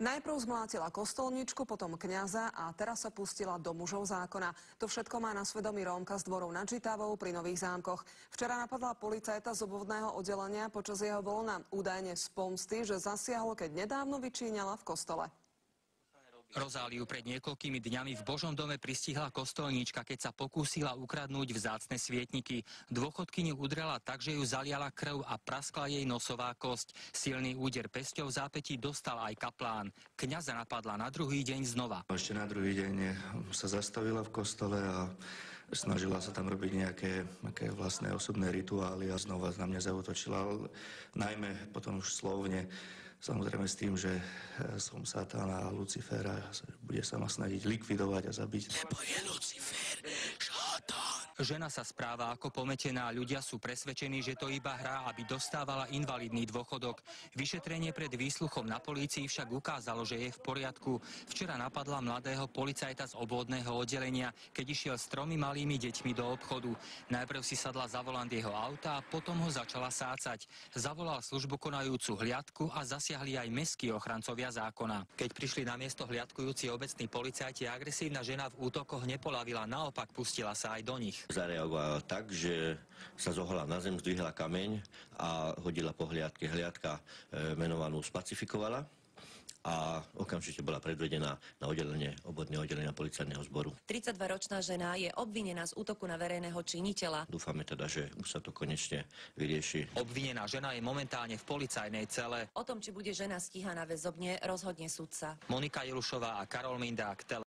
Najprv zmlátila kostolničku, potom kňaza a teraz sa pustila do mužov zákona. To všetko má na svedomí Rómka z Dvorov nad Žitavou pri Nových Zámkoch. Včera napadla policajta z obvodného oddelenia počas jeho voľna, údajne z pomsty, že zasiahol, keď nedávno vyčíňala v kostole. Rozáliu pred niekoľkými dňami v Božom dome pristihla kostolníčka, keď sa pokúsila ukradnúť vzácne svietniky. Dôchodkyňu udrela tak, že ju zaliala krv a praskla jej nosová kosť. Silný úder pesťou v zápätí dostal aj kaplán. Kňaza napadla na druhý deň znova. Ešte na druhý deň sa zastavila v kostole a snažila sa tam robiť nejaké vlastné osobné rituály a znova na mňa zaútočila, najmä potom už slovne, samozrejme s tým, že som Satan a Lucifer a bude sa ma snažiť likvidovať a zabiť. Lebo je Lucifer, šátán. Žena sa správa ako pometená, ľudia sú presvedčení, že to iba hrá, aby dostávala invalidný dôchodok. Vyšetrenie pred výsluchom na polícii však ukázalo, že je v poriadku. Včera napadla mladého policajta z obvodného oddelenia, keď išiel s 3 malými deťmi do obchodu. Najprv si sadla za volant jeho auta a potom ho začala sácať. Zavolal službu konajúcu hliadku a zasiahli aj mestskí ochrancovia zákona. Keď prišli na miesto hliadkujúci obecní policajti, agresívna žena v útokoch nepolavila, naopak pustila sa aj do nich. Zareagovala tak, že sa zohla na zem, zdvihla kameň a hodila po hliadke. Hliadka menovanú spacifikovala a okamžite bola predvedená na obvodné oddelenia policajného zboru. 32-ročná žena je obvinená z útoku na verejného činiteľa. Dúfame teda, že už sa to konečne vyrieši. Obvinená žena je momentálne v policajnej cele. O tom, či bude žena stíhaná väzobne, rozhodne sudca. Monika Jelušová a Karol Mindák.